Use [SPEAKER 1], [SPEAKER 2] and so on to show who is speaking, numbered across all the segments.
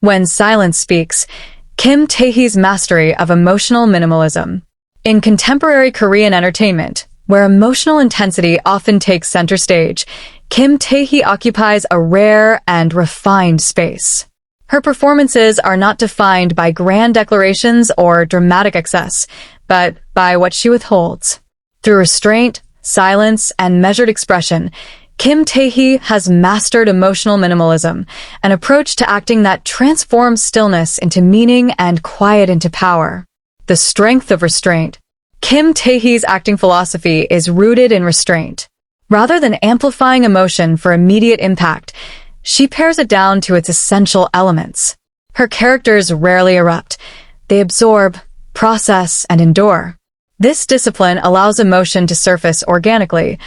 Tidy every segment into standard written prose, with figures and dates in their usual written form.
[SPEAKER 1] When silence speaks, Kim Tae-hee's mastery of emotional minimalism. In contemporary Korean entertainment, where emotional intensity often takes center stage, Kim Tae-hee occupies a rare and refined space. Her performances are not defined by grand declarations or dramatic excess, but by what she withholds. Through restraint, silence, and measured expression, Kim Tae-hee has mastered emotional minimalism, an approach to acting that transforms stillness into meaning and quiet into power. The strength of restraint. Kim Tae-hee's acting philosophy is rooted in restraint. Rather than amplifying emotion for immediate impact, she pares it down to its essential elements. Her characters rarely erupt. They absorb, process, and endure. This discipline allows emotion to surface organically,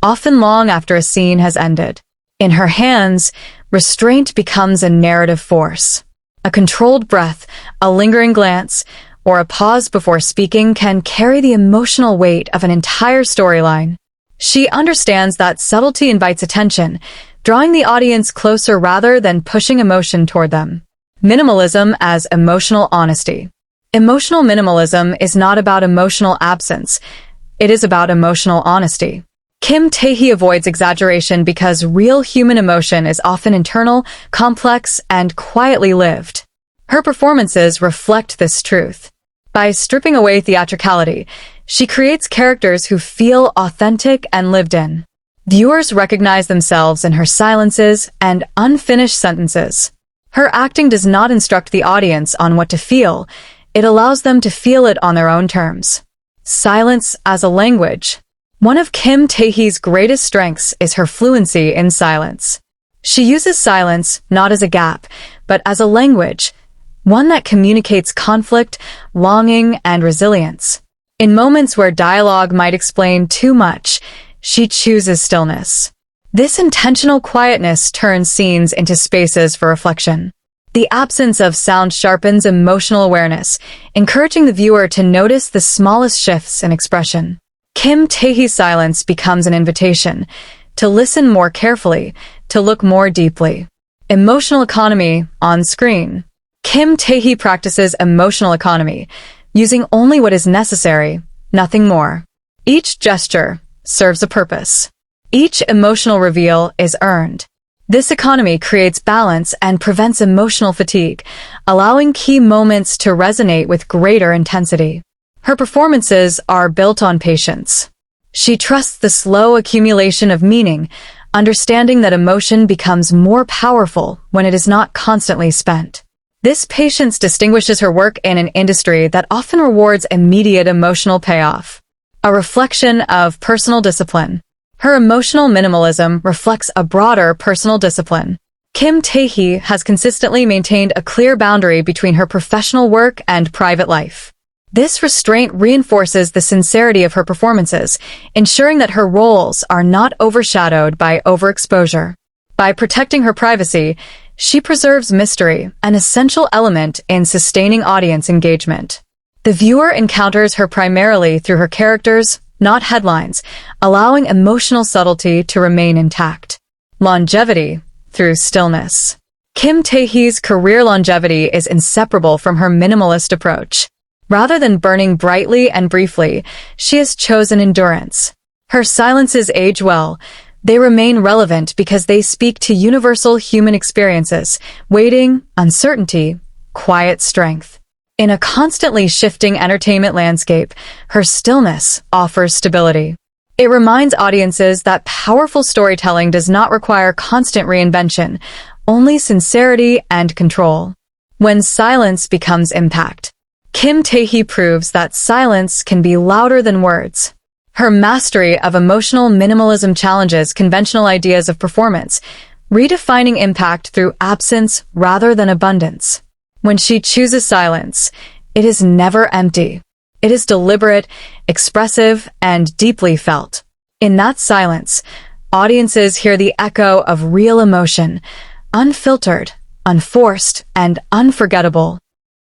[SPEAKER 1] often long after a scene has ended. In her hands, restraint becomes a narrative force. A controlled breath, a lingering glance, or a pause before speaking can carry the emotional weight of an entire storyline. She understands that subtlety invites attention, drawing the audience closer rather than pushing emotion toward them. Minimalism as emotional honesty. Emotional minimalism is not about emotional absence. It is about emotional honesty. Kim Tae-hee avoids exaggeration because real human emotion is often internal, complex, and quietly lived. Her performances reflect this truth. By stripping away theatricality, she creates characters who feel authentic and lived in. Viewers recognize themselves in her silences and unfinished sentences. Her acting does not instruct the audience on what to feel. It allows them to feel it on their own terms. Silence as a language. One of Kim Tae-hee's greatest strengths is her fluency in silence. She uses silence not as a gap, but as a language, one that communicates conflict, longing, and resilience. In moments where dialogue might explain too much, she chooses stillness. This intentional quietness turns scenes into spaces for reflection. The absence of sound sharpens emotional awareness, encouraging the viewer to notice the smallest shifts in expression. Kim Tae-hee's silence becomes an invitation to listen more carefully, to look more deeply. Emotional economy on screen. Kim Tae-hee practices emotional economy, using only what is necessary, nothing more. Each gesture serves a purpose. Each emotional reveal is earned. This economy creates balance and prevents emotional fatigue, allowing key moments to resonate with greater intensity. Her performances are built on patience. She trusts the slow accumulation of meaning, understanding that emotion becomes more powerful when it is not constantly spent. This patience distinguishes her work in an industry that often rewards immediate emotional payoff. A reflection of personal discipline. Her emotional minimalism reflects a broader personal discipline. Kim Tae-hee has consistently maintained a clear boundary between her professional work and private life. This restraint reinforces the sincerity of her performances, ensuring that her roles are not overshadowed by overexposure. By protecting her privacy, she preserves mystery, an essential element in sustaining audience engagement. The viewer encounters her primarily through her characters, not headlines, allowing emotional subtlety to remain intact. Longevity through stillness. Kim Tae-hee's career longevity is inseparable from her minimalist approach. Rather than burning brightly and briefly, she has chosen endurance. Her silences age well. They remain relevant because they speak to universal human experiences, waiting, uncertainty, quiet strength. In a constantly shifting entertainment landscape, her stillness offers stability. It reminds audiences that powerful storytelling does not require constant reinvention, only sincerity and control. When silence becomes impact. Kim Tae-hee proves that silence can be louder than words. Her mastery of emotional minimalism challenges conventional ideas of performance, redefining impact through absence rather than abundance. When she chooses silence, it is never empty. It is deliberate, expressive, and deeply felt. In that silence, audiences hear the echo of real emotion, unfiltered, unforced, and unforgettable.